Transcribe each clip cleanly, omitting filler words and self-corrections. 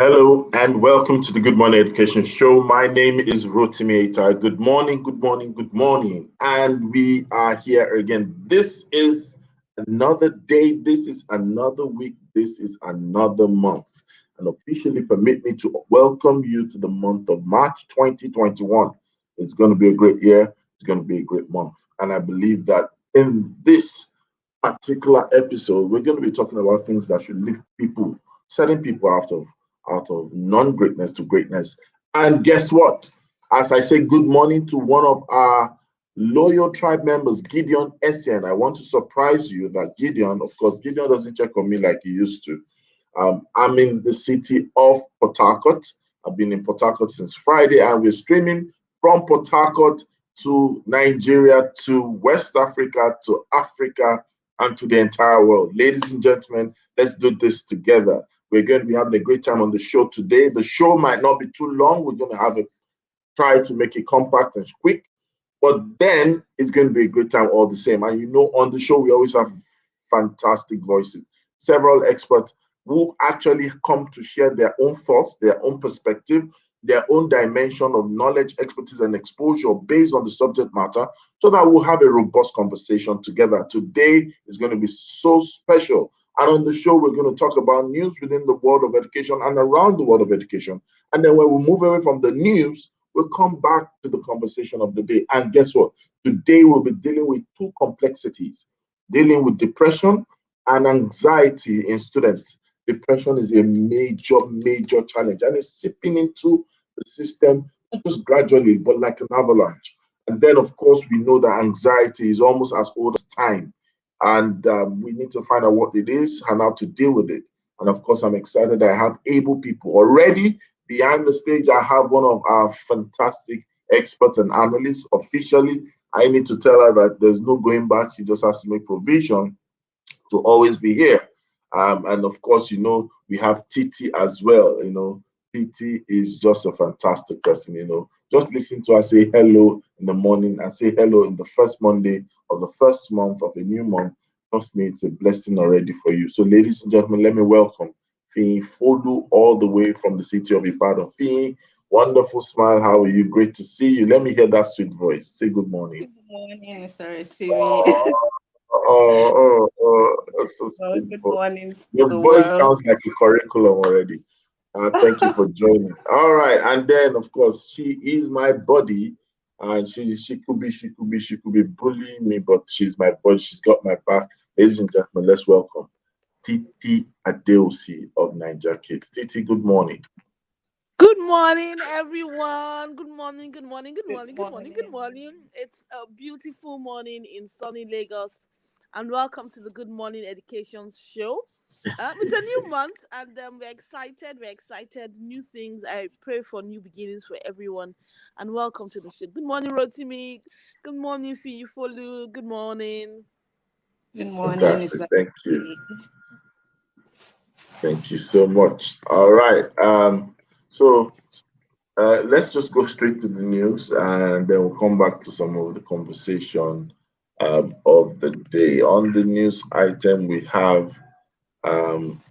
Hello and welcome to the Good Morning Education Show. My name is Rotimi Aitai. Good morning, good morning, good morning. And we are here again. This is another day. This is another week. This is another month. And officially permit me to welcome you to the month of March 2021. It's going to be a great year. It's going to be a great month. And I believe that in this particular episode, we're going to be talking about things that should lift people, setting people out of non-greatness to greatness. And guess what? As I say good morning to one of our loyal tribe members, Gideon Essien, I want to surprise you that Gideon, of course, Gideon doesn't check on me like he used to. I'm in the city of Port Harcourt. I've been in Port Harcourt since Friday, and we're streaming from Port Harcourt to Nigeria, to West Africa, to Africa, and to the entire world. Ladies and gentlemen, let's do this together. We're going to be having a great time on the show today. The show might not be too long. We're going to try to make it compact and quick, but then it's going to be a great time all the same. And you know, on the show, we always have fantastic voices, several experts who actually come to share their own thoughts, their own perspective, their own dimension of knowledge, expertise, and exposure based on the subject matter, so that we'll have a robust conversation together. Today is going to be so special. And on the show, we're going to talk about news within the world of education and around the world of education. And then when we move away from the news, we'll come back to the conversation of the day. And guess what? Today, we'll be dealing with two complexities, dealing with depression and anxiety in students. Depression is a major, major challenge, and it's seeping into the system, not just gradually, but like an avalanche. And then, of course, we know that anxiety is almost as old as time. And we need to find out what it is and how to deal with it. And of course, I'm excited that I have able people already behind the stage. I have one of our fantastic experts and analysts. Officially, I need to tell her that there's no going back. She just has to make provision to always be here. And of course, you know, we have Titi as well. You know, Titi is just a fantastic person. You know, just listen to her say hello in the morning and say hello in the first Monday of the first month of a new month. Trust me, it's a blessing already for you. So, ladies and gentlemen, let me welcome Fee Folu all the way from the city of Ibadan. Fee, wonderful smile. How are you? Great to see you. Let me hear that sweet voice. Say good morning. Good morning, Mr. TV. Oh, that's so Well, sweet. good morning to Your the voice world. sounds like a curriculum already. Thank you for joining. All right, and then of course she is my buddy, and she could be bullying me, but she's my buddy. She's got my back. Ladies and gentlemen, let's welcome Titi Adeosi of Niger Kids. Titi, good morning. Good morning, everyone. Good morning, good morning, good Good morning, good morning, good morning. morning. It's a beautiful morning in sunny Lagos, and welcome to the Good Morning Education Show. It's a new month, and we're excited. We're excited. New things. I pray for new beginnings for everyone, and welcome to the show. Good morning, Rotimi. Good morning, Fiyufolu. Good morning. Good morning, Fantastic. Mr. Thank you. TV. Thank you so much. All right. So let's just go straight to the news, and then we'll come back to some of the conversation of the day. On the news item, we have um,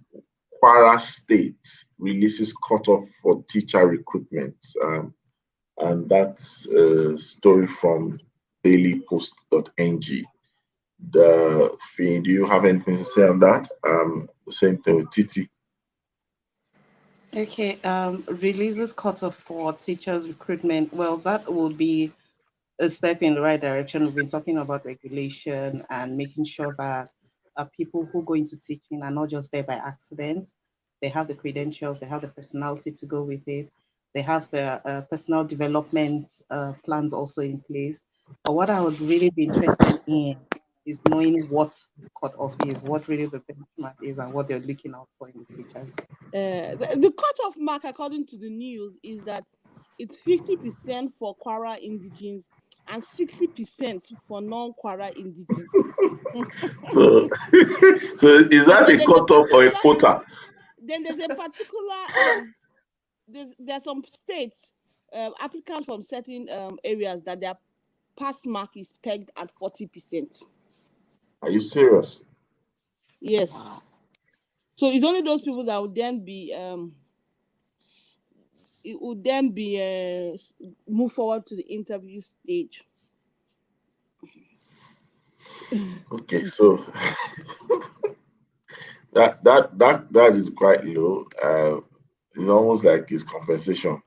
Kwara State releases cutoff for teacher recruitment, and that's a story from dailypost.ng. Do you have anything to say on that? The same thing with Titi. Okay, releases cutoff for teachers recruitment. Well, that will be a step in the right direction. We've been talking about regulation and making sure that people who go into teaching are not just there by accident. They have the credentials, they have the personality to go with it, they have the personal development plans also in place. But what I would really be interested in is knowing what cutoff is, what really the benchmark is, and what they're looking out for in the teachers. The cutoff mark, according to the news, is that it's 50% for Kwara indigenes and 60% for non-Kwara indigenes. So, so is And that then a cutoff or a quota? there's a particular there's some states applicants from certain areas that their pass mark is pegged at 40%. Are you serious? Yes. Wow. So it's only those people that would then be it would then be move forward to the interview stage. Okay, so that is quite low. It's almost like it's compensation.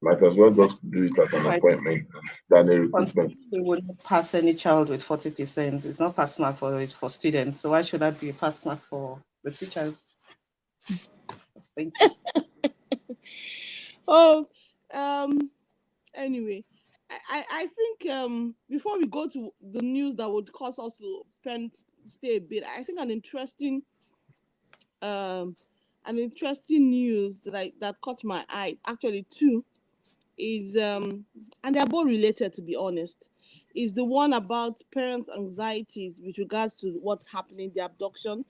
Might as well just do it as an appointment than a recruitment. They would not pass any child with 40%. It's not pass mark for students. So why should that be a pass mark for the teachers? Thank you. Oh, anyway, I think before we go to the news that would cause us to stay a bit, I think um an interesting news that caught my eye, actually two, is and they're both related, to be honest, is the one about parents' anxieties with regards to what's happening, the abduction.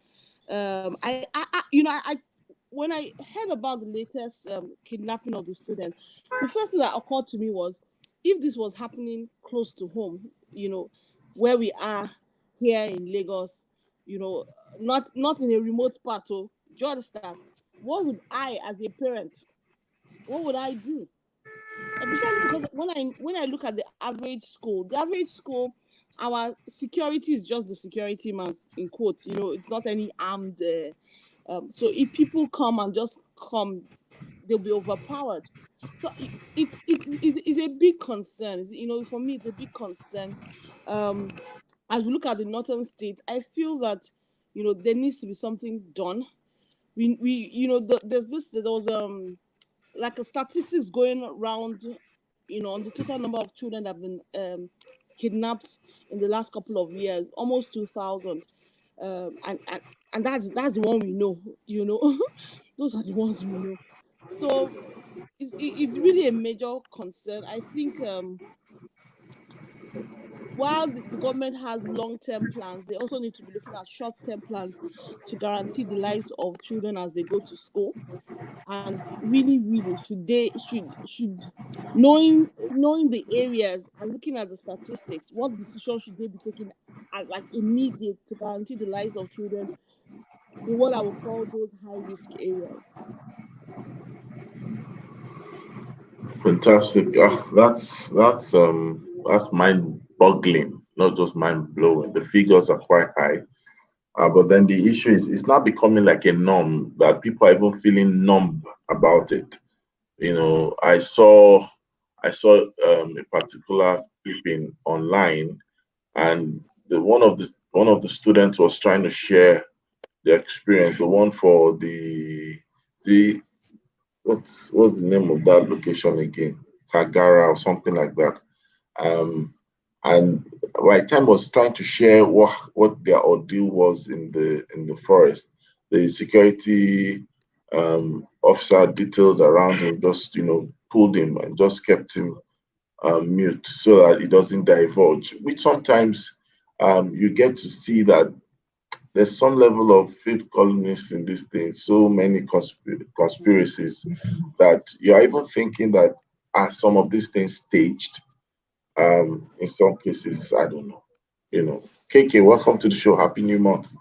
I when I heard about the latest kidnapping of the student, the first thing that occurred to me was, if this was happening close to home, where we are here in Lagos, not in a remote part. Oh, do you understand? What would I, as a parent, what would I do? Especially because when I look at the average school, our security is just the security man, in quotes. It's not any armed. So if people come and just come, they'll be overpowered. So it's a big concern. For me, it's a big concern. Um, as we look at the northern states, I feel that there needs to be something done. There was like a statistics going around, on the total number of children that have been kidnapped in the last couple of years, almost 2,000. And that's the one we know. Those are the ones we know. So it's really a major concern. I think while the government has long-term plans, they also need to be looking at short-term plans to guarantee the lives of children as they go to school. And really should knowing the areas and looking at the statistics, what decisions should they be taking like immediate to guarantee the lives of children in what I would call those high risk areas. Fantastic. That's mind-boggling, not just mind-blowing. The figures are quite high. But then the issue is it's not becoming like a norm that people are even feeling numb about it. I saw a particular clipping online, and one of the students was trying to share the experience. The one for the what's the name of that location again? Kagara or something like that. Um, and right time was trying to share what their ordeal was in the forest. The security officer detailed around him, just pulled him and just kept him mute so that he doesn't divulge. Which sometimes you get to see that there's some level of fifth columnists in this thing, so many conspiracies that you're even thinking that are some of these things staged. In some cases, I don't know. KK, welcome to the show. Happy New Month.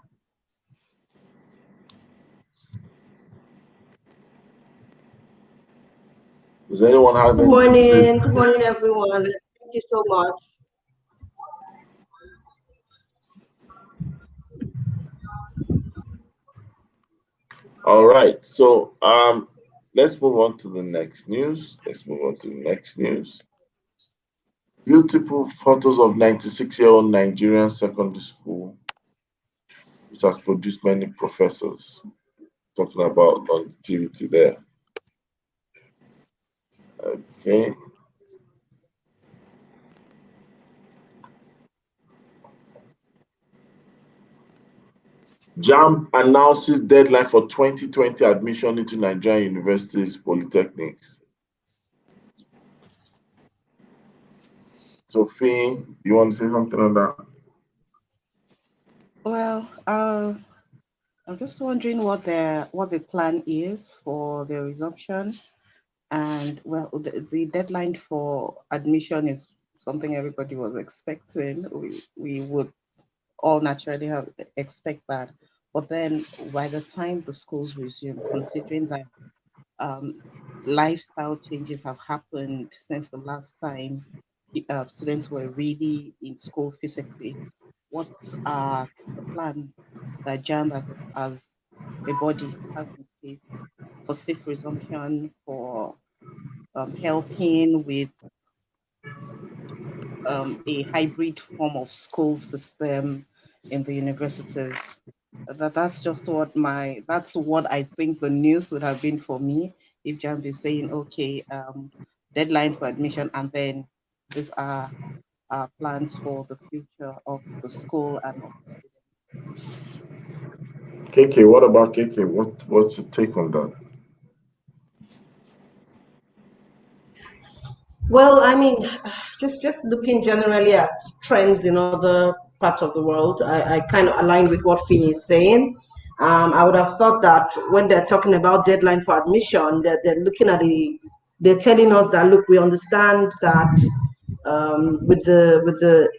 Does anyone have Good anything to say? morning. Good morning, everyone. Thank you so much. All right. So let's move on to the next news. Beautiful photos of 96-year-old Nigerian secondary school, which has produced many professors talking about longevity there. Okay. JAMB announces deadline for 2020 admission into Nigerian universities, polytechnics. Sophie, you want to say something on that? Well, I'm just wondering what the plan is for the resumption. And well, the deadline for admission is something everybody was expecting. We would all naturally expect that. But then by the time the schools resume, considering that lifestyle changes have happened since the last time students were really in school physically. What are the plans that JAMB as a body has in place for safe resumption, for helping with a hybrid form of school system in the universities? That's what I think the news would have been for me if JAMB is saying, okay, deadline for admission, and then these are our plans for the future of the school and of the students. KK, what about KK? What's your take on that? Well, I mean, just looking generally at trends in other parts of the world, I kind of align with what Fee is saying. I would have thought that when they're talking about deadline for admission, they're looking at they're telling us that, look, we understand that with the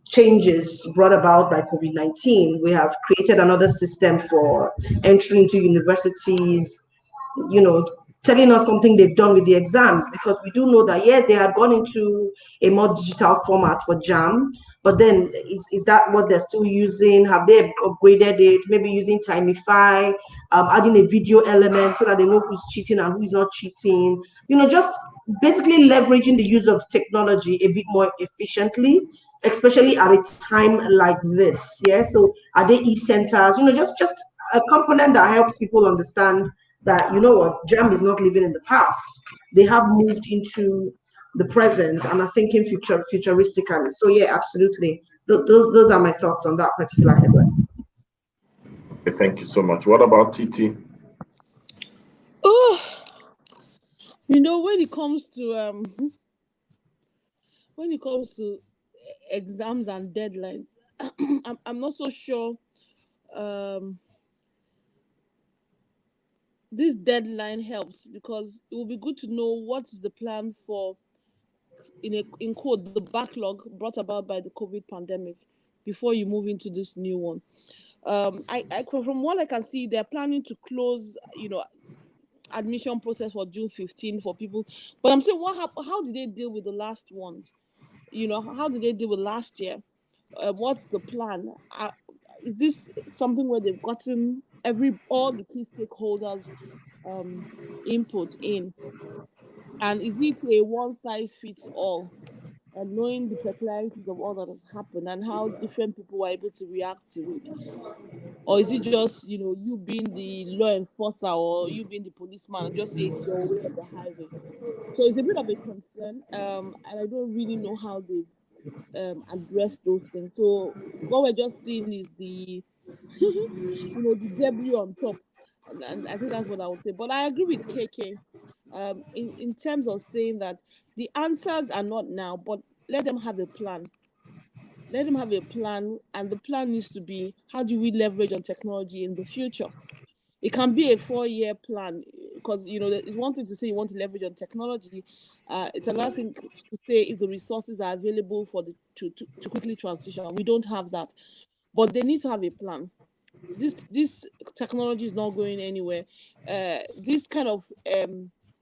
changes brought about by COVID-19, we have created another system for entry into universities, you know, telling us something they've done with the exams, because we do know that, yeah, they had gone into a more digital format for JAM, but then is that what they're still using? Have they upgraded it? Maybe using Timify, adding a video element so that they know who's cheating and who's not cheating, just basically leveraging the use of technology a bit more efficiently, especially at a time like this. Yeah. So are they e-centers? Just a component that helps people understand that, what, JAM is not living in the past. They have moved into the present and are thinking futuristically. So yeah, absolutely. Those are my thoughts on that particular headline. Okay, thank you so much. What about TT? Oh, when it comes to when it comes to exams and deadlines, I'm not so sure um this deadline helps, because it will be good to know what is the plan for, in quote, the backlog brought about by the COVID pandemic before you move into this new one. I from what I can see, they're planning to close, admission process for June 15 for people. But I'm saying, how did they deal with the last ones? How did they deal with last year? What's the plan? Is this something where they've gotten all the key stakeholders um, input in? And is it a one size fits all? And knowing the peculiarities of all that has happened and how different people were able to react to it? Or is it just, you being the law enforcer or you being the policeman and just say it's your way or the highway? So it's a bit of a concern. And I don't really know how they've address those things. So what we're just seeing is the the debris on top. And I think that's what I would say. But I agree with KK in terms of saying that the answers are not now, but let them have a plan. Let them have a plan, and the plan needs to be, how do we leverage on technology in the future? It can be a 4-year plan, because it's one thing to say you want to leverage on technology. It's another thing to say if the resources are available for to quickly transition. We don't have that, but they need to have a plan. This technology is not going anywhere. This kind of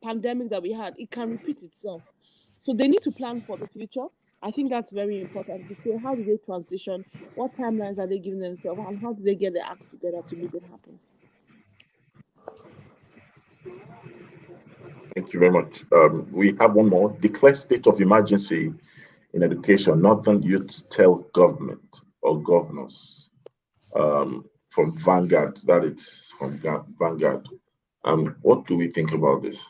pandemic that we had, it can repeat itself. So they need to plan for the future. I think that's very important to say, how do they transition? What timelines are they giving themselves? And how do they get their acts together to make it happen? Thank you very much. We have one more. Declare state of emergency in education. Northern youths tell government or governors. From Vanguard. That it's from Vanguard. What do we think about this?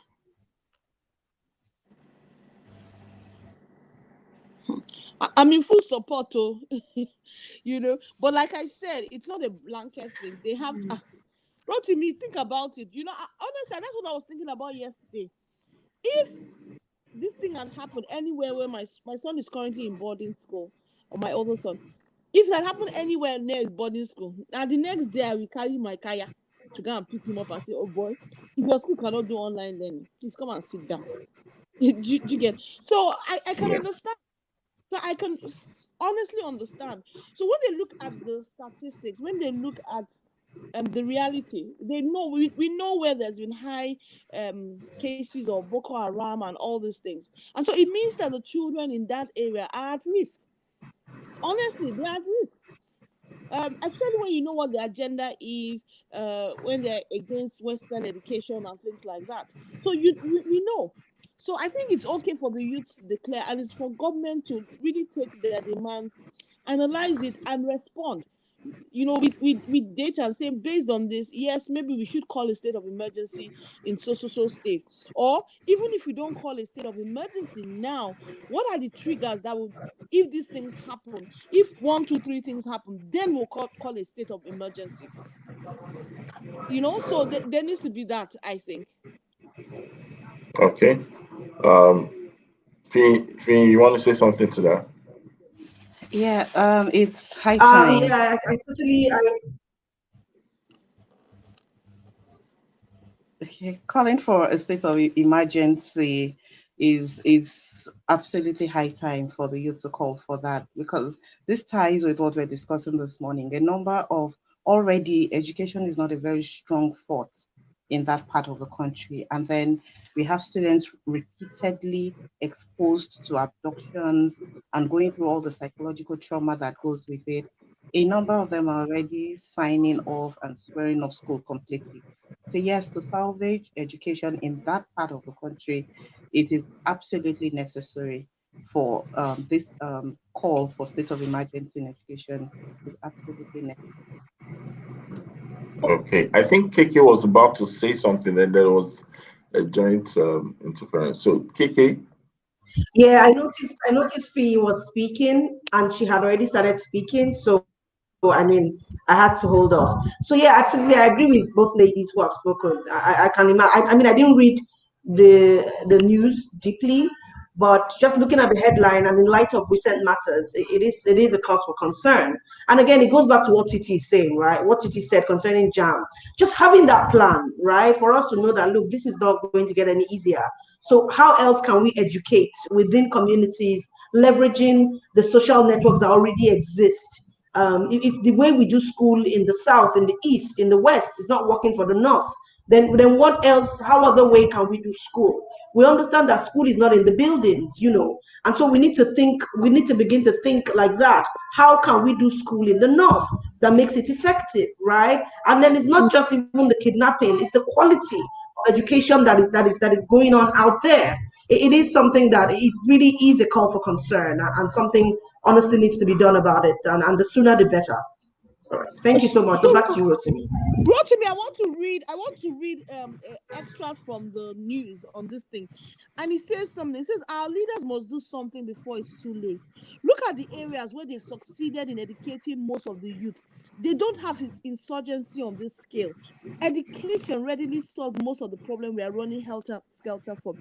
I'm in full support, oh, But like I said, it's not a blanket thing. They have brought to me. Think about it. Honestly, that's what I was thinking about yesterday. If this thing had happened anywhere where my son is currently in boarding school, or my older son, if that happened anywhere near his boarding school, now the next day I will carry my kaya to go and pick him up and say, "Oh boy, if your school cannot do online learning, please come and sit down." Do you get? So I can Yeah. understand. So I can honestly understand. So when they look at the statistics, when they look at the reality. They know we know where there's been high cases of Boko Haram and all these things, and so it means that the children in that area are at risk. Honestly, they're at risk. Especially when you know what the agenda is, when they're against Western education and things like that. So we know. So I think it's okay for the youths to declare, and it's for government to really take their demands, analyze it, and respond. With data, and say based on this, yes, maybe we should call a state of emergency in so state. Or even if we don't call a state of emergency now, what are the triggers that would, if these things happen, if one, two, three things happen, then we'll call a state of emergency. So there needs to be that, I think. Okay. Fee, you want to say something to that? Yeah, it's high time. Yeah, I totally, Okay, calling for a state of emergency is absolutely high time for the youth to call for that, because this ties with what we're discussing this morning. A number of already education is not a very strong fort in that part of the country, and then we have students repeatedly exposed to abductions and going through all the psychological trauma that goes with it. A number of them are already signing off and swearing off school completely. So yes, to salvage education in that part of the country, it is absolutely necessary for this call for state of emergency in education is absolutely necessary. Okay. I think KK was about to say something, and there was a giant interference. So KK. yeah, I noticed Fee was speaking and she had already started speaking. So I had to hold off. So yeah, absolutely, I agree with both ladies who have spoken. I can imagine. I didn't read the news deeply, but just looking at the headline and in light of recent matters, it is a cause for concern. And again, it goes back to what Titi is saying, right? What Titi said concerning JAM. Just having that plan, right, for us to know that look, this is not going to get any easier. So how else can we educate within communities, leveraging the social networks that already exist? If the way we do school in the south, in the east, in the west is not working for the north, then what else? How other way can we do school? We understand that school is not in the buildings, and so we need to think. We need to begin to think like that. How can we do school in the north that makes it effective, right? And then it's not just even the kidnapping; it's the quality of education that is going on out there. It is something that it really is a call for concern, and something honestly needs to be done about it, and the sooner the better. All right. Thank you so much. Back to you, Rotimi. Rotimi, I want to read extract from the news on this thing. And it says something. It says our leaders must do something before it's too late. Look at the areas where they've succeeded in educating most of the youth. They don't have insurgency on this scale. Education readily solves most of the problem we are running helter-skelter for.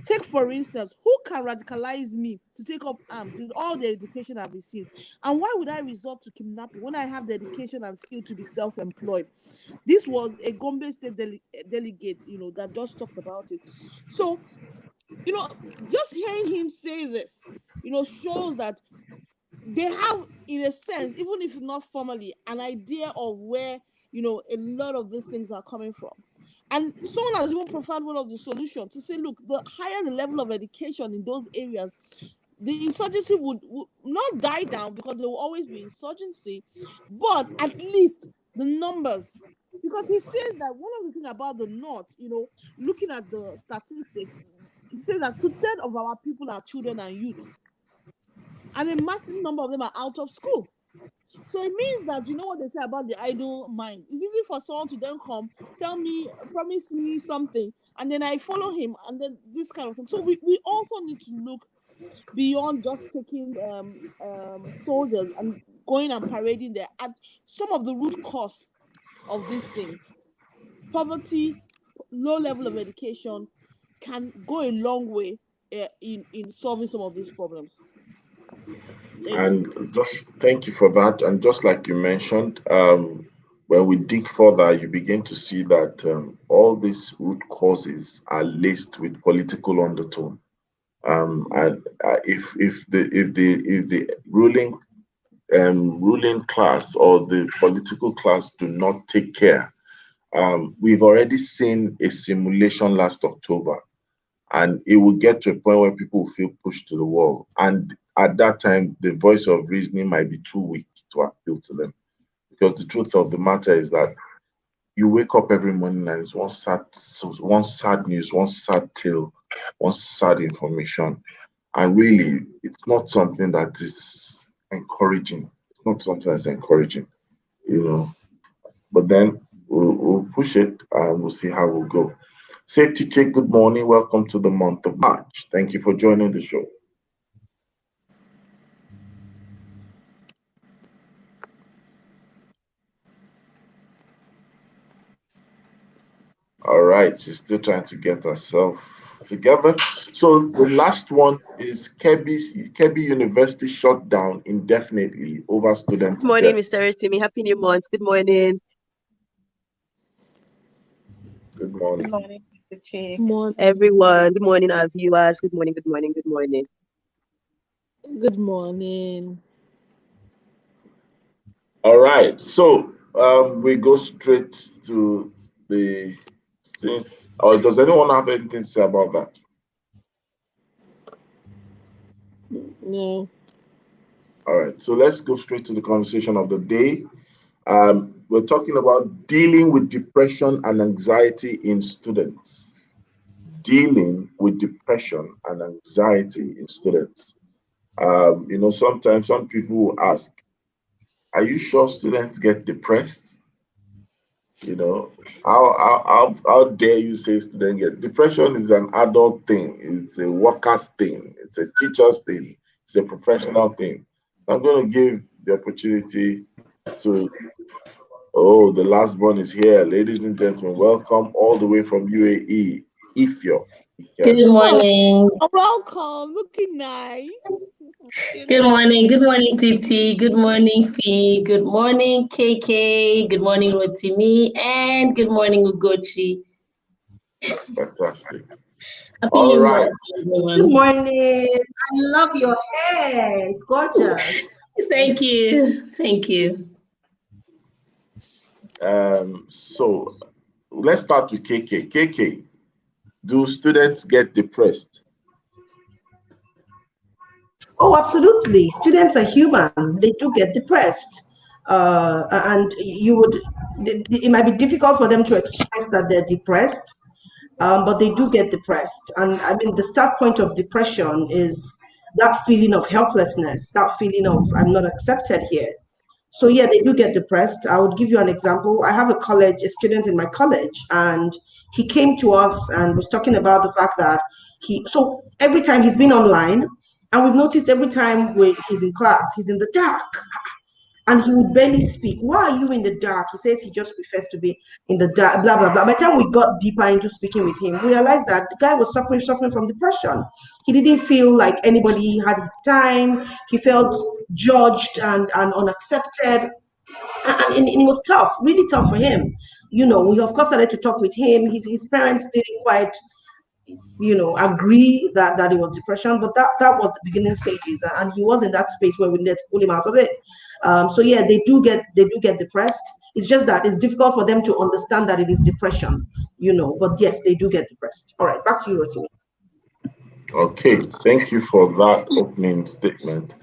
Take, for instance, who can radicalize me to take up arms with all the education I've received? And why would I resort to kidnapping when I have the education and skill to be self-employed? This was a Gombe State delegate, that just talked about it. So, just hearing him say this, shows that they have, in a sense, even if not formally, an idea of where, a lot of these things are coming from. And someone has even provided one of the solutions to say, look, the higher the level of education in those areas, the insurgency would not die down, because there will always be insurgency, but at least the numbers. Because he says that one of the things about the North, looking at the statistics, he says that 2/3 of our people are children and youths, and a massive number of them are out of school. So it means that, you know what they say about the idle mind. It's easy for someone to then come, tell me, promise me something, and then I follow him, and then this kind of thing. So we also need to look beyond just taking soldiers and going and parading there at some of the root cause of these things. Poverty, low level of education can go a long way in solving some of these problems. Thank you. And just thank you for that. And just like you mentioned, when we dig further, you begin to see that all these root causes are laced with political undertone. And if the ruling ruling class or the political class do not take care. We've already seen a simulation last October, and it will get to a point where people will feel pushed to the wall. And at that time, the voice of reasoning might be too weak to appeal to them. Because the truth of the matter is that you wake up every morning and it's one sad news, one sad tale, one sad information. And really, it's not something that is encouraging. It's not something that's encouraging, you know. But then we'll push it and we'll see how we'll go. Safety check, good morning. Welcome to the month of March. Thank you for joining the show. All right, she's still trying to get herself together. So the last one is Kebbi University shut down indefinitely over student Good morning, death. Mr. Rotimi. Happy New Month. Good morning. Good morning. Good morning, Mr. Chick. Morning. Everyone. Good morning, our viewers. Good morning, good morning, good morning. Good morning. All right, so we go straight to the since. Or does anyone have anything to say about that? No. All right, so let's go straight to the conversation of the day. We're talking about dealing with depression and anxiety in students. Dealing with depression and anxiety in students. Sometimes some people will ask, are you sure students get depressed? You know, how dare you say students get depression is an adult thing, it's a worker's thing, it's a teacher's thing, it's a professional thing. I'm going to give the opportunity to, oh, the last one is here. Ladies and gentlemen, welcome all the way from UAE, Ifyo. Good morning. Oh, welcome. Looking nice. Good morning. Good morning, Titi. Good morning, Fee. Good morning, KK. Good morning, Rotimi. And good morning, Ugochi. Fantastic. Happy All New right. Month, Good everyone. morning. I love your hair. It's gorgeous. Thank you. Thank you. So let's start with KK. KK, do students get depressed? Oh, absolutely. Students are human. They do get depressed. And it might be difficult for them to express that they're depressed, but they do get depressed. And I mean, the start point of depression is that feeling of helplessness, that feeling of I'm not accepted here. So yeah, they do get depressed. I would give you an example. I have a student in my college, and he came to us and was talking about the fact that so every time he's been online, and we've noticed every time he's in class, he's in the dark, and he would barely speak. Why are you in the dark? He says he just prefers to be in the dark, blah, blah, blah. By the time we got deeper into speaking with him, we realized that the guy was suffering from depression. He didn't feel like anybody had his time. He felt judged and unaccepted. And it was tough, really tough for him. We of course started to talk with him. His parents didn't quite agree that it was depression, but that was the beginning stages, and he was in that space where we needed to pull him out of it. So yeah, they do get depressed. It's just that it's difficult for them to understand that it is depression, but yes, they do get depressed. All right, back to you, Rotimi. Okay, thank you for that opening statement.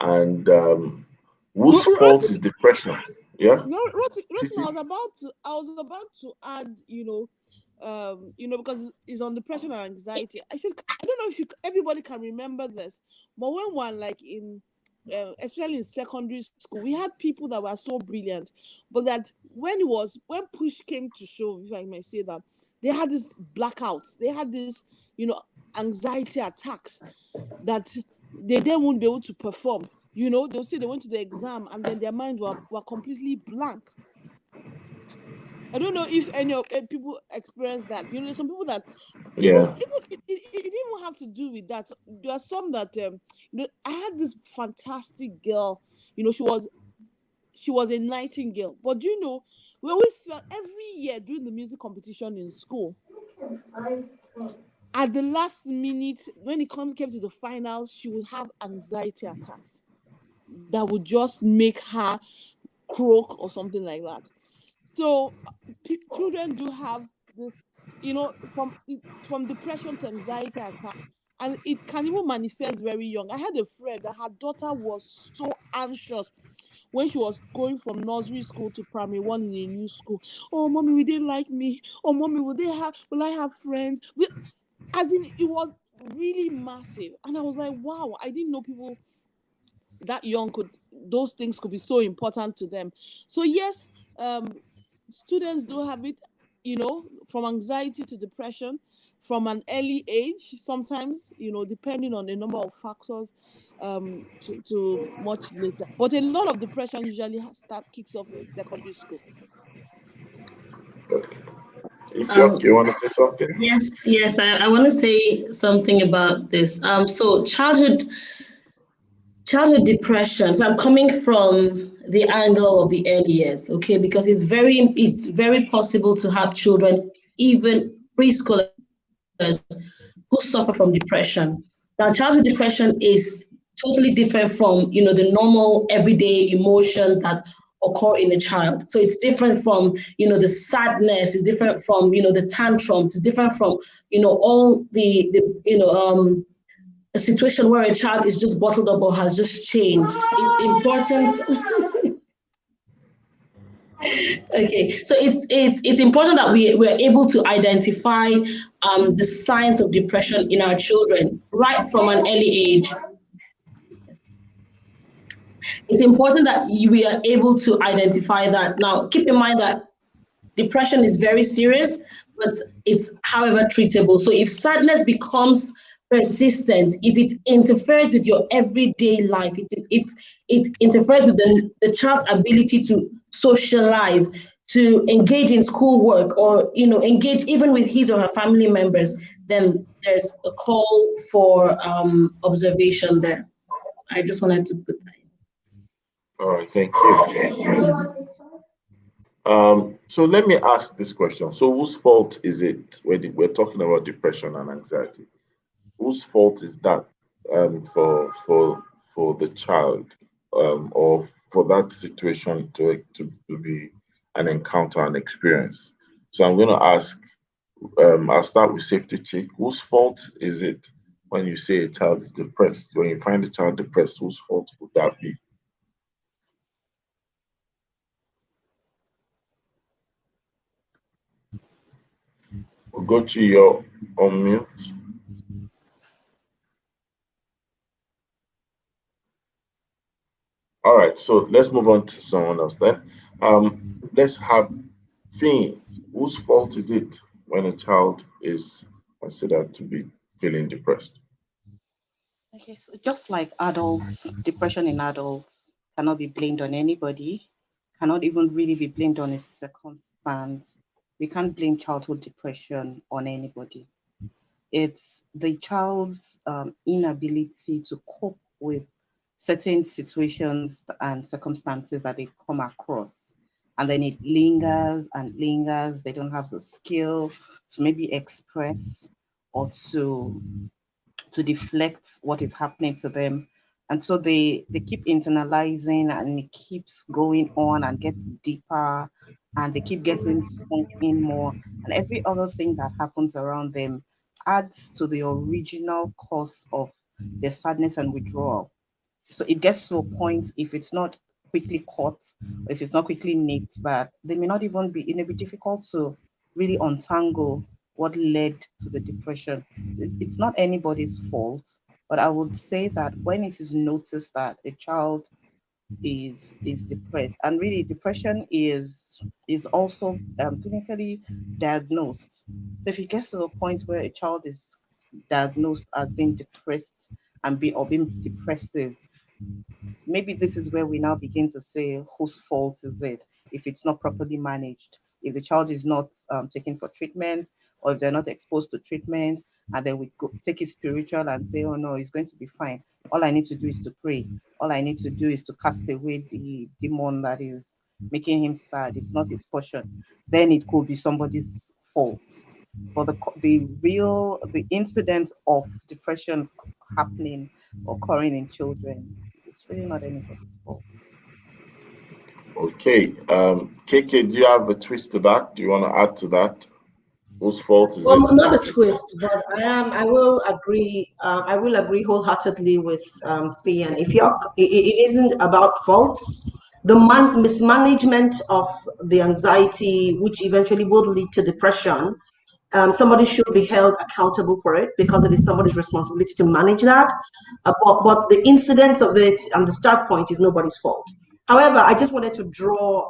And whose fault is depression? Yeah, No, Titi? I was about to add, because it's on depression and anxiety. I said, I don't know if everybody can remember this, but when one like in, especially in secondary school, we had people that were so brilliant, but that when push came to shove, if I may say that, they had these blackouts, they had this, anxiety attacks that they then won't be able to perform. They'll say they went to the exam and then their minds were completely blank. I don't know if any of people experience that. There's some people that Yeah. it didn't even have to do with that. There are some that I had this fantastic girl. She was a nightingale. But we always felt every year during the music competition in school. At the last minute, when it came to the finals, she would have anxiety attacks. that would just make her croak or something like that. So children do have this, from depression to anxiety attack, and it can even manifest very young. I had a friend that her daughter was so anxious when she was going from nursery school to primary one in a new school. Oh, mommy, will they like me? Oh, mommy, will I have friends? As in, it was really massive. And I was like, wow, I didn't know people that young those things could be so important to them. So yes, students do have it, from anxiety to depression from an early age, sometimes, depending on a number of factors, to much later. But a lot of depression usually kicks off in secondary school. Okay. If Um, you want to say something? yes, I want to say something about this. So childhood depression. So I'm coming from the angle of the early years, okay, because it's very possible to have children, even preschoolers, who suffer from depression. Now, childhood depression is totally different from the normal everyday emotions that occur in a child. So it's different from the sadness. It's different from the tantrums. It's different from all the a situation where a child is just bottled up or has just changed. It's important. Okay, so it's important that we're able to identify the signs of depression in our children right from an early age. It's important that we are able to identify that. Now, keep in mind that depression is very serious, but it's however treatable. So if sadness becomes persistent, if it interferes with your everyday life, if it interferes with the child's ability to socialize, to engage in schoolwork, or engage even with his or her family members, then there's a call for observation there. I just wanted to put that in. All right, thank you. So let me ask this question. So whose fault is it when we're talking about depression and anxiety? Whose fault is that for the child, or for that situation to be an encounter, an experience? So I'm going to ask. I'll start with safety check. Whose fault is it when you say a child is depressed? When you find a child depressed, whose fault would that be? We'll go to your on mute. All right, so let's move on to someone else then. Let's have Finn. Whose fault is it when a child is considered to be feeling depressed? Okay, so just like adults, depression in adults cannot be blamed on anybody, cannot even really be blamed on a circumstance. We can't blame childhood depression on anybody. It's the child's inability to cope with certain situations and circumstances that they come across. And then it lingers and lingers. They don't have the skill to maybe express or to deflect what is happening to them. And so they keep internalizing, and it keeps going on and gets deeper, and they keep getting sunk in more. And every other thing that happens around them adds to the original cause of their sadness and withdrawal. So it gets to a point, if it's not quickly caught, or if it's not quickly nipped, that they may not even be, it may be difficult to really untangle what led to the depression. It's not anybody's fault, but I would say that when it is noticed that a child is depressed, and really depression is also clinically diagnosed. So if it gets to a point where a child is diagnosed as being depressed or being depressive, maybe this is where we now begin to say whose fault is it if it's not properly managed, if the child is not taken for treatment, or if they're not exposed to treatment, and then we go take it spiritual and say, oh no, it's going to be fine. All I need to do is to pray. All I need to do is to cast away the demon that is making him sad. It's not his portion. Then it could be somebody's fault. But the incidence of depression happening, occurring in children, is It's really not anybody's fault. Okay. KK, do you have a twist to that? Do you want to add to that? Whose fault is Well, it? not a twist, but I will agree. I will agree wholeheartedly with Fee. And if you're, it isn't about faults. The mismanagement of the anxiety, which eventually will lead to depression, somebody should be held accountable for it because it is somebody's responsibility to manage that. But the incidence of it and the start point is nobody's fault. However, I just wanted to draw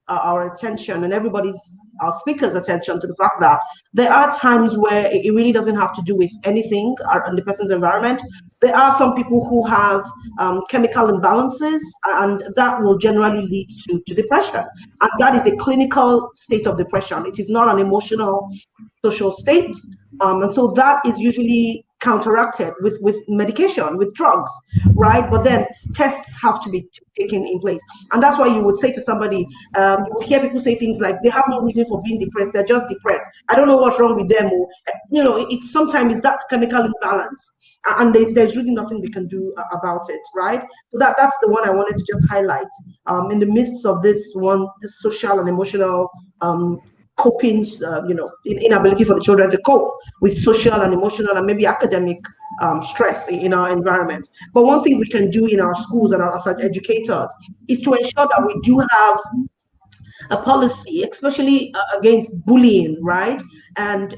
our attention and our speakers' attention to the fact that there are times where it really doesn't have to do with anything in the person's environment. There are some people who have chemical imbalances, and that will generally lead to depression. And that is a clinical state of depression. It is not an emotional social state. And so that is usually counteracted with medication, with drugs, right? But then tests have to be taken in place. And that's why you would say to somebody, you will hear people say things like, they have no reason for being depressed, they're just depressed. I don't know what's wrong with them. Or, it's sometimes that chemical imbalance. And there's really nothing they can do about it, right? So that's the one I wanted to just highlight in the midst of this social and emotional coping, inability for the children to cope with social and emotional and maybe academic stress in our environment. But one thing we can do in our schools and as educators is to ensure that we do have a policy, especially against bullying, right? And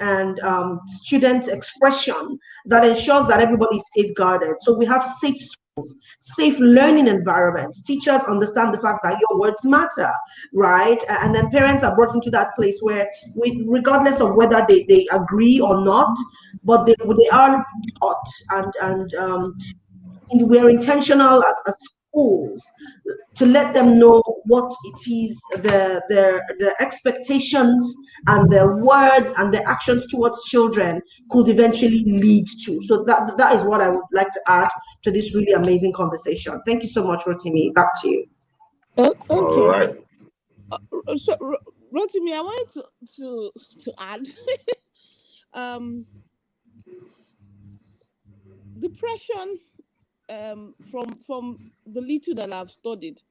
student expression that ensures that everybody is safeguarded. So we have safe schools, safe learning environments. Teachers understand the fact that your words matter, right? And then parents are brought into that place where, regardless of whether they agree or not, but they are taught and we're intentional as schools to let them know what it is the expectations and their words and their actions towards children could eventually lead to. So that is what I would like to add to this really amazing conversation. Thank you so much, Rotimi. Back to you. All Okay. right. So, Rotimi, I wanted to add depression. From the little that I've studied,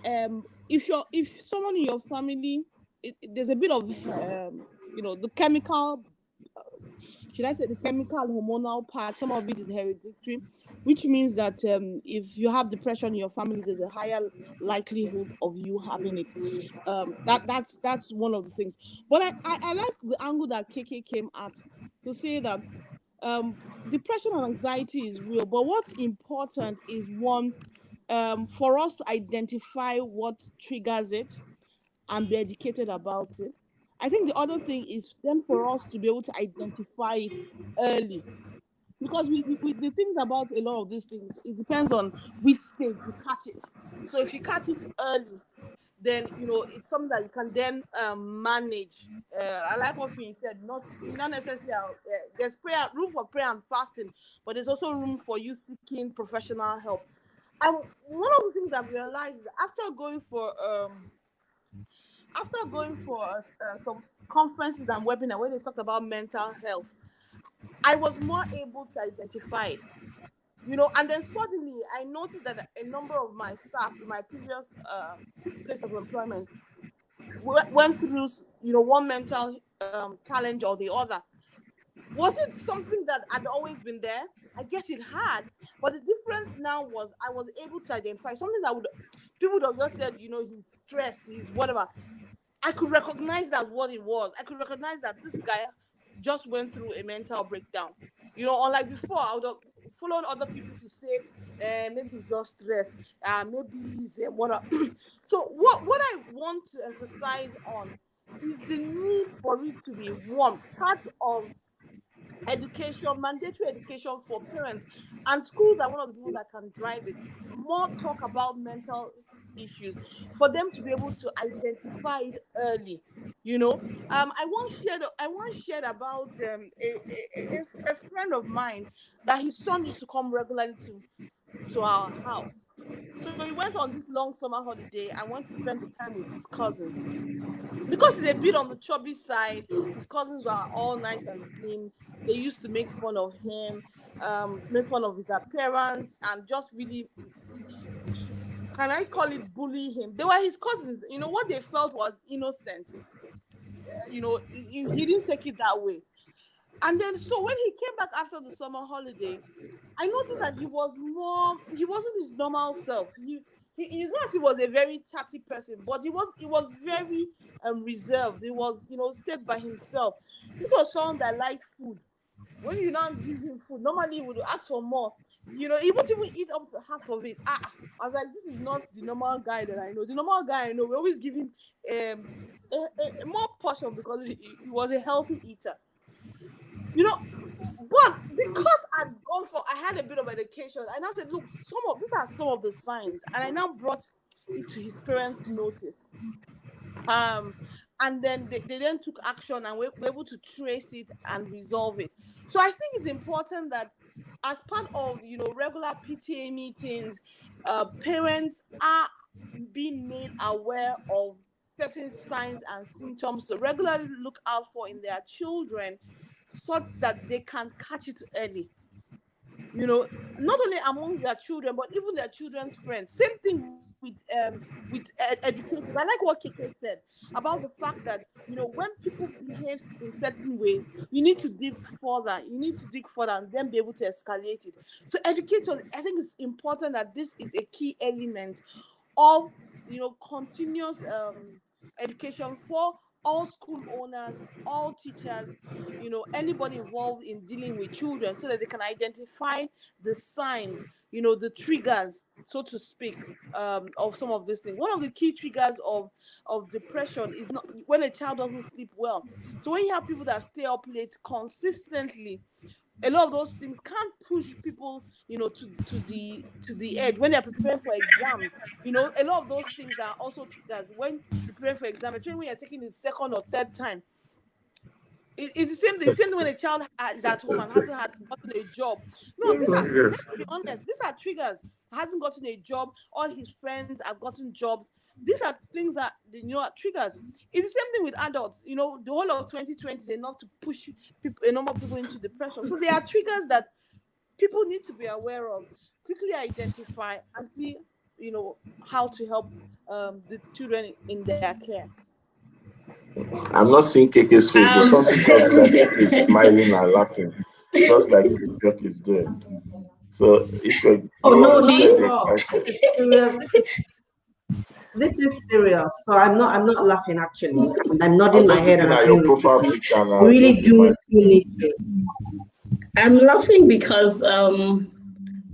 if someone in your family, there's a bit of the chemical, should I say the chemical hormonal part, some of it is hereditary, which means that if you have depression in your family, there's a higher likelihood of you having it. That's one of the things. But I like the angle that KK came at to say that depression and anxiety is real, but what's important is one, for us to identify what triggers it and be educated about it. I think the other thing is then for us to be able to identify it early, because the things about a lot of these things, it depends on which stage you catch it. So if you catch it early, then it's something that you can then manage. I like what you said. Not necessarily. There's room for prayer and fasting, but there's also room for you seeking professional help. And one of the things I've realized is after going for some conferences and webinars where they talked about mental health, I was more able to identify it. And then suddenly I noticed that a number of my staff in my previous place of employment went through, one mental challenge or the other. Was it something that had always been there? I guess it had, but the difference now was I was able to identify something that people would have just said, he's stressed, he's whatever. I could recognize that what it was. I could recognize that this guy just went through a mental breakdown. Unlike before, I would have followed other people to say, maybe he's just stressed, maybe he's whatever. So what I want to emphasize on is the need for it to be one part of education, mandatory education for parents, and schools are one of the people that can drive it. More talk about mental issues for them to be able to identify it early. I once shared about a friend of mine that his son used to come regularly to to our house. So he went on this long summer holiday and went to spend the time with his cousins. Because he's a bit on the chubby side, his cousins were all nice and slim. They used to make fun of him, make fun of his appearance, and just really, can I call it, bully him. They were his cousins. You know, what they felt was innocent. You know, he didn't take it that way. And then, so when he came back after the summer holiday, I noticed that he wasn't his normal self. He was, he was a very chatty person, but he was very reserved. He was, you know, stayed by himself. This was someone that liked food. When you now give him food, normally he would ask for more. You know, he won't even eat up to half of it. I was like, this is not the normal guy that I know. The normal guy I know, we always give him a more portion because he was a healthy eater. You know, but because I had a bit of education, I now said, look, these are some of the signs, and I now brought it to his parents' notice. And then they then took action, and were able to trace it and resolve it. So I think it's important that, as part of, you know, regular PTA meetings, parents are being made aware of certain signs and symptoms to regularly look out for in their children, so that they can catch it early. You know, not only among their children, but even their children's friends. Same thing with educators. I like what Keke said about the fact that, you know, when people behave in certain ways, you need to dig further. You need to dig further and then be able to escalate it. So educators, I think it's important that this is a key element of, you know, continuous education for all school owners, all teachers, you know, anybody involved in dealing with children, so that they can identify the signs, you know, the triggers, so to speak, of some of these things. One of the key triggers of depression is not when a child doesn't sleep well. So when you have people that stay up late consistently, a lot of those things can push people, you know, to the edge when they're preparing for exams. You know, a lot of those things are also triggers when you prepare for exam, especially when you're taking the second or third time. It's the same when a child is at home and hasn't gotten a job. No, let's be honest, these are triggers. Hasn't gotten a job, all his friends have gotten jobs. These are things that, you know, are triggers. It's the same thing with adults. You know, the whole of 2020 is enough to push a number of people into depression. So there are triggers that people need to be aware of, quickly identify, and see, you know, how to help the children in their care. I'm not seeing KK's face, but something tells me that KK is smiling and laughing, just like Kirk is doing. So if you No, want to not share at the all. excitement. This is serious. This is serious. So I'm not laughing actually. I'm I was nodding my just head looking and at your agreeing with profile Titi. picture and I We was really just do imagining. need to. I'm laughing because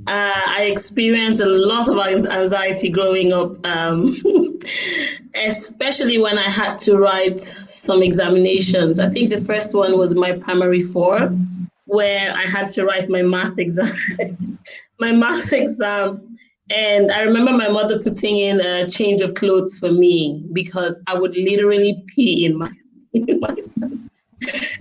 I experienced a lot of anxiety growing up, especially when I had to write some examinations. I think the first one was my primary four, where I had to write my math exam. my math exam. And I remember my mother putting in a change of clothes for me because I would literally pee in my in my pants.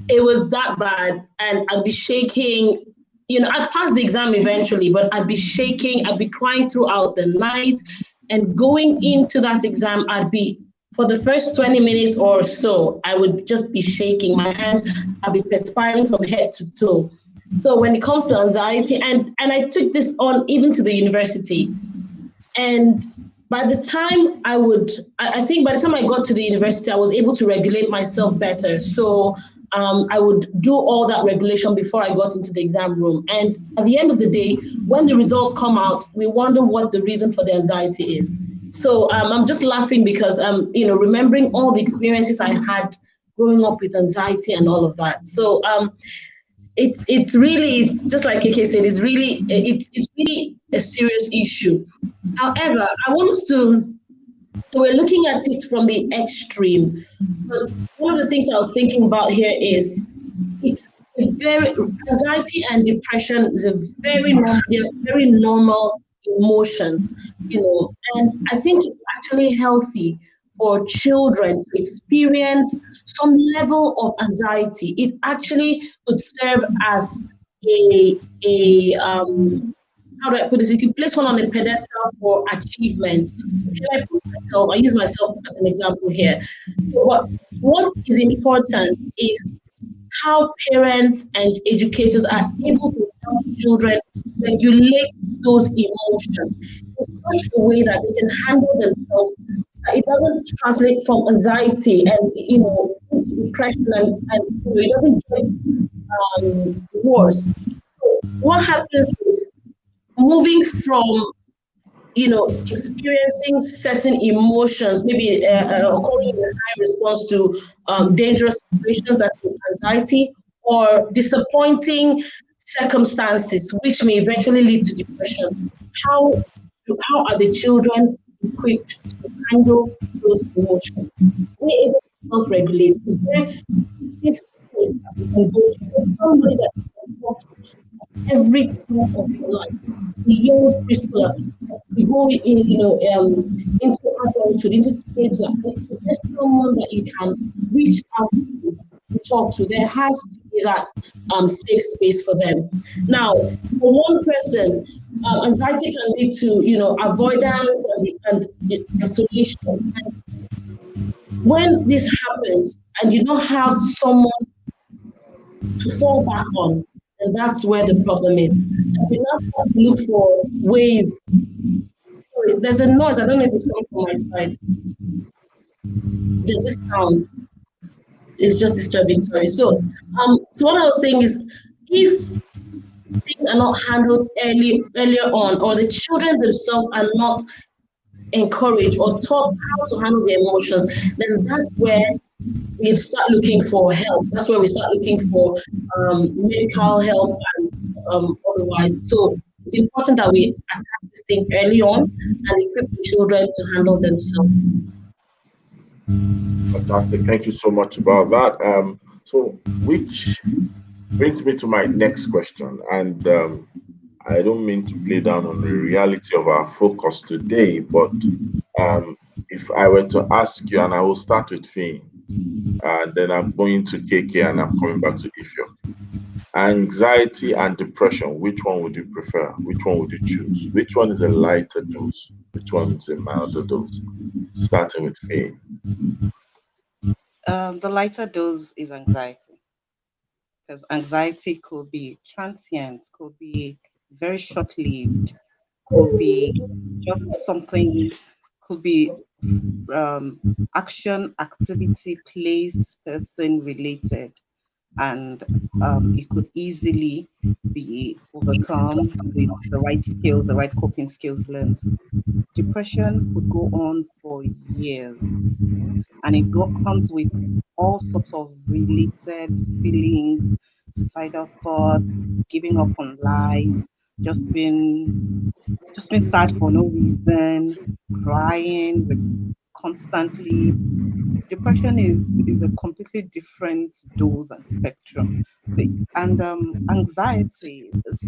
It was that bad, and I'd be shaking. You know, I'd pass the exam eventually, but I'd be shaking. I'd be crying throughout the night, and going into that exam, I'd be for the first 20 minutes or so, I would just be shaking. My hands, I'd be perspiring from head to toe. So when it comes to anxiety, and I took this on even to the university, and by the time I think by the time I got to the university, I was able to regulate myself better. So I would do all that regulation before I got into the exam room. And at the end of the day, when the results come out, we wonder what the reason for the anxiety is. So I'm just laughing because you know, remembering all the experiences I had growing up with anxiety and all of that. So it's really, it's just like KK said, it's really a serious issue. However, I want us to, so we're looking at it from the extreme. But one of the things I was thinking about here is it's a very anxiety and depression is a they're very normal emotions, you know, and I think it's actually healthy for children to experience some level of anxiety. It actually could serve as a how do I put this? You can place one on a pedestal for achievement. Can I put myself? I use myself as an example here. But what is important is how parents and educators are able to help children regulate those emotions in such a way that they can handle themselves. It doesn't translate from anxiety and into depression and it doesn't get worse. So what happens is moving from experiencing certain emotions, maybe occurring in high response to dangerous situations, that's anxiety, or disappointing circumstances, which may eventually lead to depression. How how are the children equipped to handle those emotions? We're able to self-regulate. Is there this place that we can go to? Somebody that we can talk to every time of your life, the young preschooler, as we go into adulthood, into teenage life, if there's someone that you can reach out to talk to, there has to be that safe space for them. Now, for one person, anxiety can lead to avoidance and isolation. And when this happens, and you don't have someone to fall back on, and that's where the problem is. And we now start to look for ways. Sorry, there's a noise. I don't know if it's coming from my side. There's this sound. It's just disturbing. Sorry. So what I was saying is, if things are not handled earlier on, or the children themselves are not encouraged or taught how to handle their emotions, then that's where we start looking for help. That's where we start looking for medical help and otherwise. So it's important that we attack this thing early on and equip the children to handle themselves. Fantastic. Thank you so much about that. So which brings me to my next question. And I don't mean to play down on the reality of our focus today, but if I were to ask you, and I will start with Finn, and then I'm going to KK and I'm coming back to Ifyo. Anxiety and depression, which one would you prefer? Which one would you choose? Which one is a lighter dose? Which one is a milder dose? Starting with Finn. The lighter dose is anxiety, because anxiety could be transient, could be very short-lived, could be just something, could be action, activity, place, person related, and it could easily be overcome with the right skills, the right coping skills learned. Depression could go on for years, and comes with all sorts of related feelings, suicidal thoughts, giving up on life, just being sad for no reason, crying constantly. Depression is a completely different dose and spectrum. And anxiety is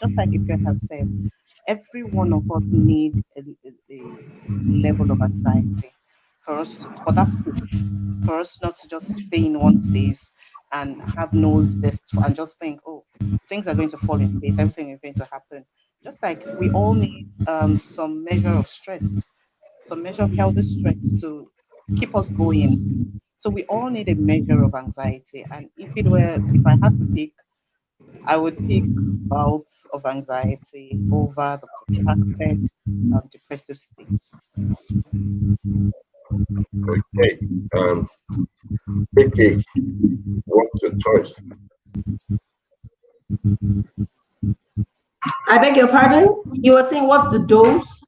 just like if you have said, every one of us need a level of anxiety for that push, for us not to just stay in one place and have no zest and just think, oh, things are going to fall in place, everything is going to happen. Just like we all need some measure of stress, some measure of healthy stress to keep us going. So we all need a measure of anxiety. And if I had to pick, I would pick bouts of anxiety over the protracted depressive state. Okay. KK, what's your choice? I beg your pardon? You were saying what's the dose?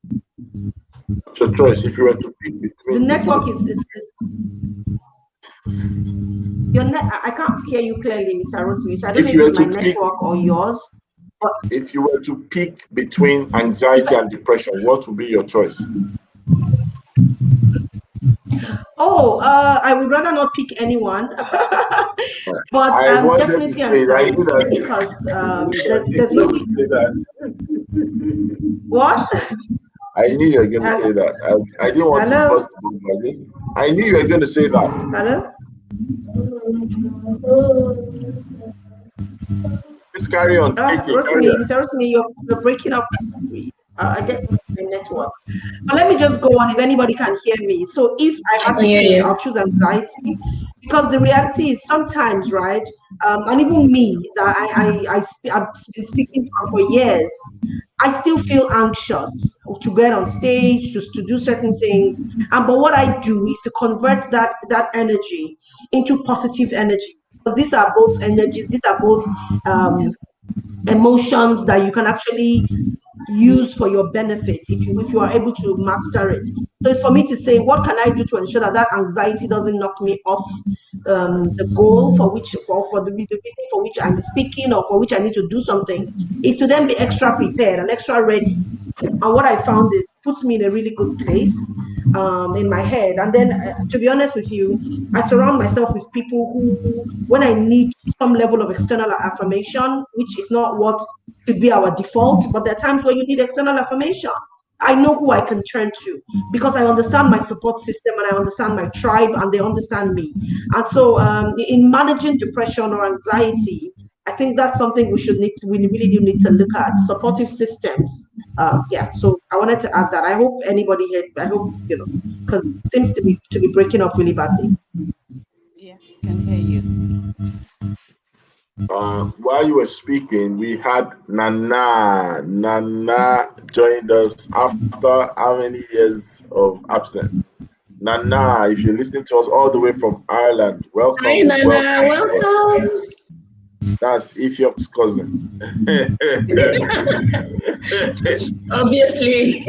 What's your choice if you were to pick The between network is your net. I can't hear you clearly, Mr. Rotimi. So I don't know if if you were it's my to pick network or yours. But if you were to pick between anxiety and depression, what would be your choice? I would rather not pick anyone. But I wanted to definitely say that. I knew anxiety, that because I knew that there's you nothing. would say that. What? I knew you were going to say that. I didn't want to Hello? bust the bubble like this. I knew you were going to say that. Hello? Please carry on. Rotimi, Mr. Rotimi, you're breaking up. I guess my network. But let me just go on if anybody can hear me. So if I had to choose, I'll choose anxiety because the reality is sometimes, right? And even me, that I've been speaking for years, I still feel anxious to get on stage, to do certain things. But what I do is to convert that energy into positive energy. Because these are both energies, these are both emotions that you can actually use for your benefit if you are able to master it. So it's for me to say, what can I do to ensure that anxiety doesn't knock me off the goal for the reason for which I'm speaking or for which I need to do something, is to then be extra prepared and extra ready. And what I found is puts me in a really good place in my head. And then, to be honest with you, I surround myself with people who, when I need some level of external affirmation, which is not what should be our default, but there are times where you need external affirmation. I know who I can turn to because I understand my support system and I understand my tribe and they understand me. And so, in managing depression or anxiety, I think that's something we really do need to look at supportive systems. Yeah, so I wanted to add that. I hope anybody here, I hope, because it seems to be breaking up really badly. Yeah, can hear you. While you were speaking, we had Nana. Nana joined us after how many years of absence? Nana, if you're listening to us all the way from Ireland, welcome. Hi, Nana. Welcome. That's Ethiop's cousin. Obviously.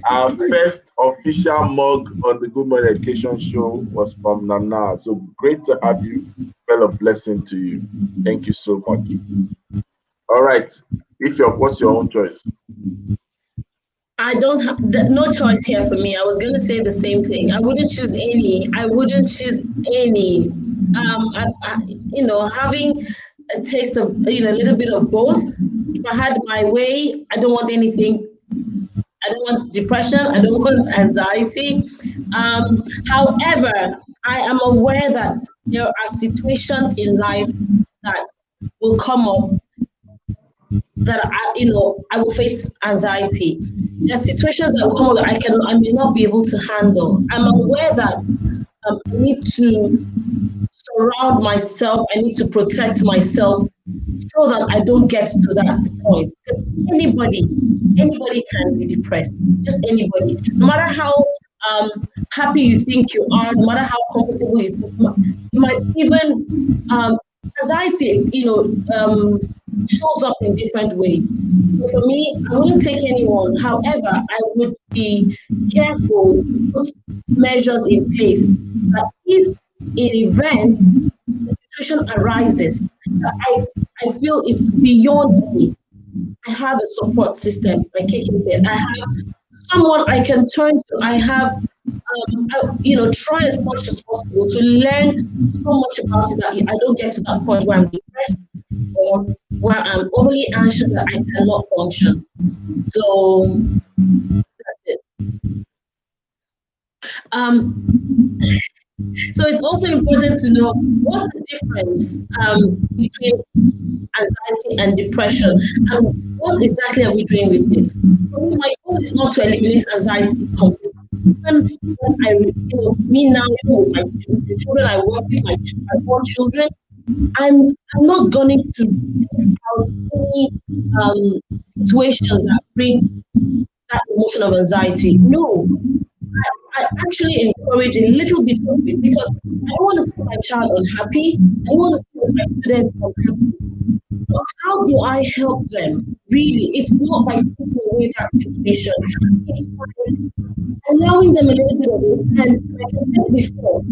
Our first official mug on the Good Morning Education Show was from Nana. So great to have you. Well, a blessing to you. Thank you so much. All right. What's your own choice? I don't have no choice here for me. I was going to say the same thing. I wouldn't choose any. Having a taste of, a little bit of both. If I had my way, I don't want anything. I don't want depression. I don't want anxiety. However, I am aware that there are situations in life that will come up that I will face anxiety. There are situations that will come up that I may not be able to handle. I'm aware that I need to surround myself. I need to protect myself so that I don't get to that point. Because anybody can be depressed. Just anybody. No matter how happy you think you are, no matter how comfortable you think you might even anxiety, shows up in different ways. So for me, I wouldn't take anyone. However, I would be careful to put measures in place that if an event, the situation arises, I feel it's beyond me. I have a support system, like Kiki said. I have someone I can turn to. I have, try as much as possible to learn so much about it that I don't get to that point where I'm depressed or where I'm overly anxious that I cannot function. So that's it. So it's also important to know what's the difference between anxiety and depression, and what exactly are we doing with it? For me, my goal is not to eliminate anxiety completely. Even when me now, even with the children I work with, my own children, I'm not going to take out any situations that bring that emotion of anxiety. No, I actually encourage a little bit of it because I don't want to see my child unhappy. I don't want to see my students unhappy. So how do I help them? Really, it's not by taking away that situation. It's by allowing them a little bit of it. And like I said before,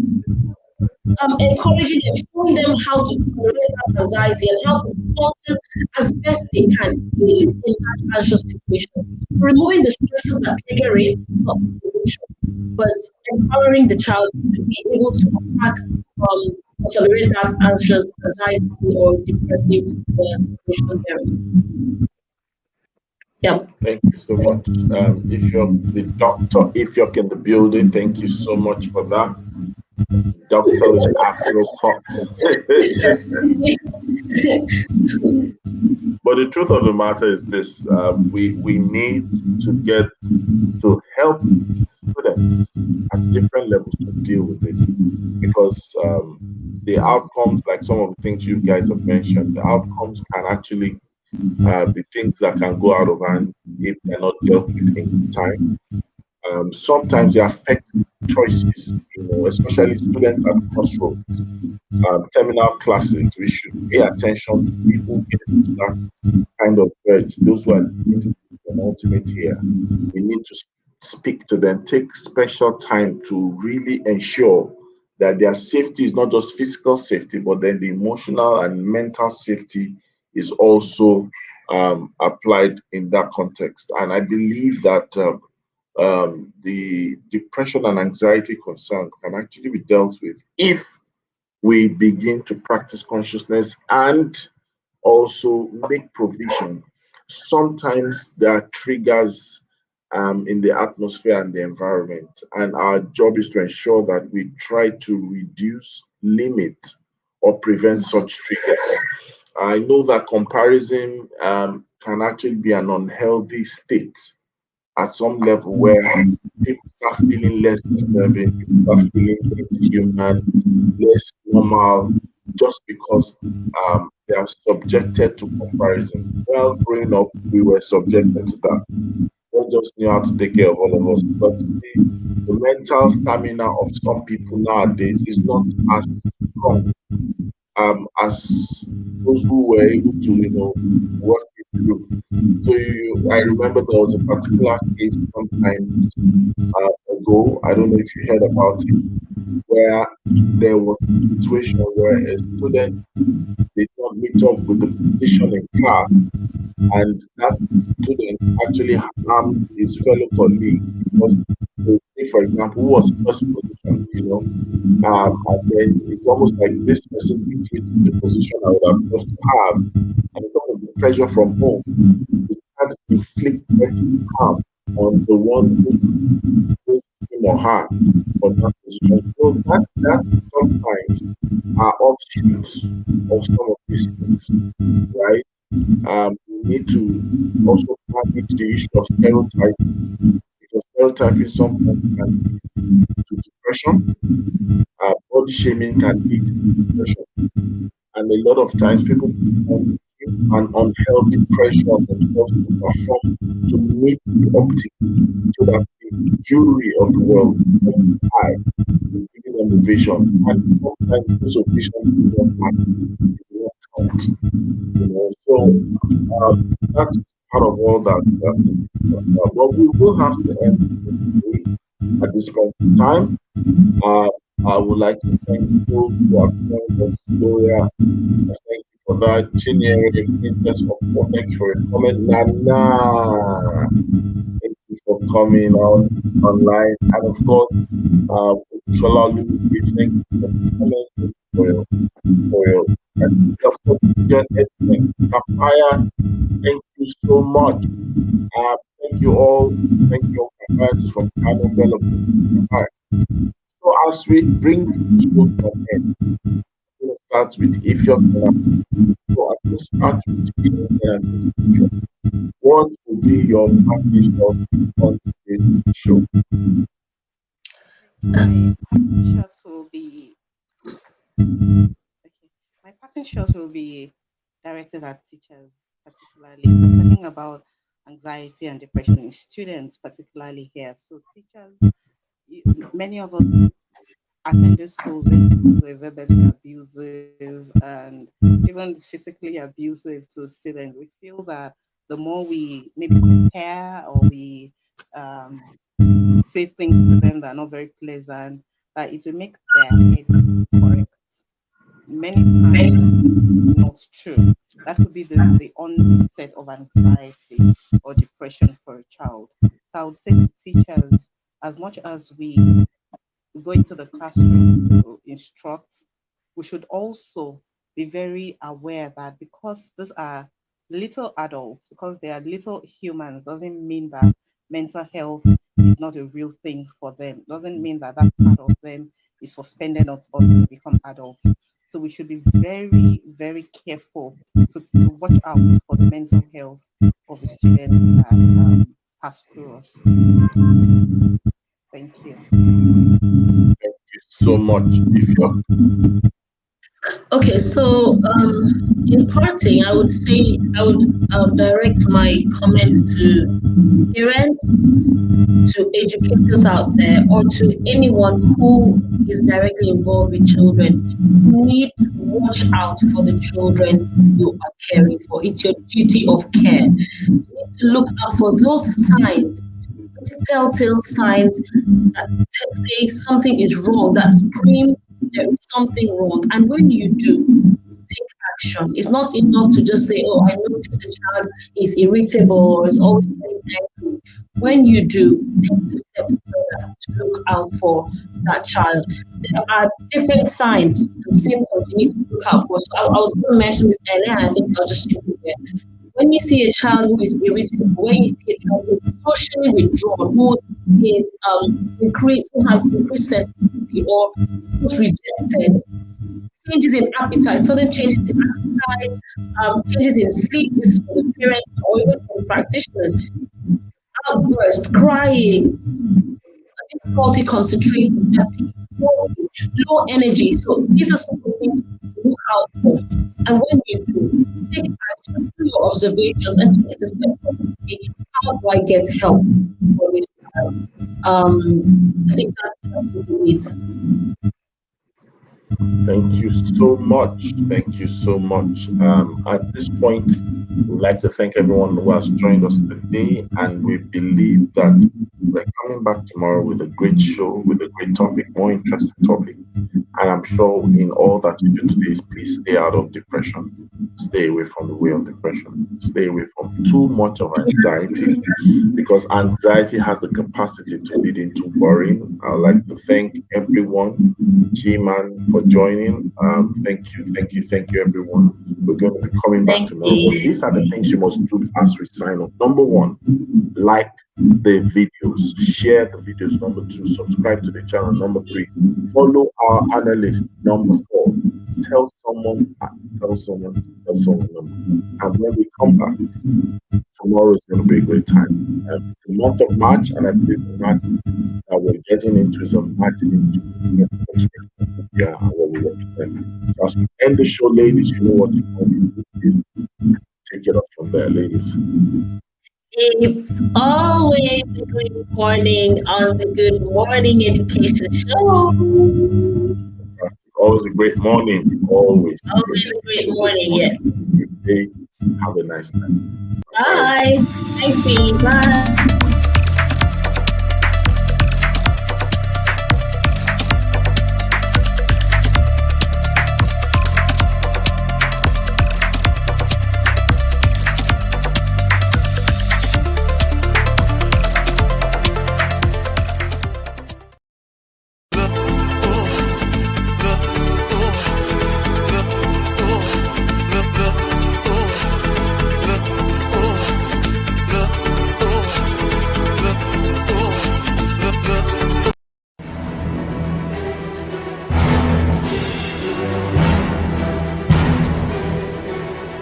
encouraging them, showing them how to tolerate that anxiety and how to function as best they can in that anxious situation. Removing the stresses that trigger it, not the solution, but empowering the child to be able to attack tolerate that anxious anxiety or depressive situation there. Yep. Thank you so much. If you're the doctor, if you're in the building, thank you so much for that. Doctor with Afro pops. But the truth of the matter is this: we need to get to help students at different levels to deal with this, because the outcomes, like some of the things you guys have mentioned, the outcomes can actually be things that can go out of hand if they're not dealt with in time. Sometimes they affect choices, especially students at crossroads, terminal classes. We should pay attention to people getting to that kind of verge, those who are getting to an ultimate here. We need to speak to them, take special time to really ensure that their safety is not just physical safety, but then the emotional and mental safety is also applied in that context. And I believe that the depression and anxiety concern can actually be dealt with if we begin to practice consciousness and also make provision. Sometimes there are triggers in the atmosphere and the environment, and our job is to ensure that we try to reduce, limit, or prevent such triggers. I know that comparison can actually be an unhealthy state at some level where people start feeling less deserving, people start feeling less human, less normal, just because they are subjected to comparison. Well, growing up, we were subjected to that. We just knew how to take care of all of us. But see, the mental stamina of some people nowadays is not as strong as those who were able to, work it through. So I remember there was a particular case sometimes ago. I don't know if you heard about it, where there was a situation where a student did not meet up with the position in class, and that student actually harmed his fellow colleague because, say, for example, who was first position, and then it's almost like this person beat me to the position I would have loved to have, and because of the pressure from home, it had inflicted harm on the one who placed him or her on that position. So that sometimes are offshoots of some of these things, right? We need to also manage the issue of stereotyping, because stereotyping sometimes can lead to depression. Body shaming can lead to depression, and a lot of times people put an unhealthy pressure on themselves to perform to meet the optics, so that the jury of the world, the public eye, is giving them a vision, and sometimes those visions do not matter, they do not count. So that's part of all that we talk about. But we will have to end today at this point in time. Uh, I would like to thank those who have joined us. Gloria, thank you for that. Chinyere, Princess of course, thank you for your comment. Nana, thank you for coming on online. And of course, Shola Lulu, thank you for the comments, thank you for your and of course, John Esme, Kafaya, thank you so much. Thank you all. Thank you all, Kafaya, from Kano Bella. So as we bring the show to an end, I'm going to start with if you're gonna. So I'm going to start with Ifyo. What will be your package thoughts on today's show? My parting shots will be okay. My parting shots will be directed at teachers, particularly. We're talking about anxiety and depression in students, particularly here. So teachers, many of us attended schools where teachers were verbally abusive and even physically abusive to students. We feel that the more we maybe compare or we um, say things to them that are not very pleasant, that it will make their head correct. Many times, not true. That could be the onset of anxiety or depression for a child. So I would say to teachers, as much as we go into the classroom to instruct, we should also be very aware that because these are little adults, because they are little humans, doesn't mean that mental health is not a real thing for them. Doesn't mean that that part of them is suspended until they become adults. So we should be very, very careful to watch out for the mental health of the students that pass through us. Thank you. Thank you so much. If you're Okay, so in parting, I would say I would direct my comments to parents, to educators out there, or to anyone who is directly involved with children. You need to watch out for the children you are caring for. It's your duty of care. You need to look out for those signs, those telltale signs that say something is wrong, that scream there is something wrong. And when you do, take action. It's not enough to just say, oh, I noticed the child is irritable or is always getting angry. When you do, take the step further to look out for that child. There are different signs and symptoms you need to look out for. So I was going to mention this earlier, and I think I'll just keep it there. When you see a child who is irritable, when you see a child who is socially withdrawn, who is who has increased sensitivity or who's rejected, changes in appetite, sudden changes in appetite, changes in sleep, this is for the parents or even for the practitioners, outbursts, crying, difficulty concentrating, fatigue, low energy. So these are some of the things to look out for. And when you do, take action, do your observations, and take the step forward to see how do I get help for this child. I think that's what we need. Thank you so much. Thank you so much. At this point, we'd like to thank everyone who has joined us today, and we believe that we're coming back tomorrow with a great show, with a great topic, more interesting topic. And I'm sure in all that you do today, please stay out of depression. Stay away from the way of depression. Stay away from too much of anxiety, because anxiety has the capacity to lead into worrying. I'd like to thank everyone, G-Man, for joining. Thank you, everyone. We're going to be coming back tomorrow. But these are the things you must do as we sign up. Number one, like the videos, share the videos. Number two, subscribe to the channel. Number three, follow our analyst. Number four, tell someone. And when we come back, tomorrow is going to be a great time. It's the month of March, and I believe the March that we're getting into is a March into yeah, and what we represent. So as we end the show, ladies, you know what you want me to do. Please take it up from there, ladies. It's always a good morning on the Good Morning Education Show. Always a great morning. Always a great morning, yes. Good day. Have a nice time. Bye. Thanks, Bye.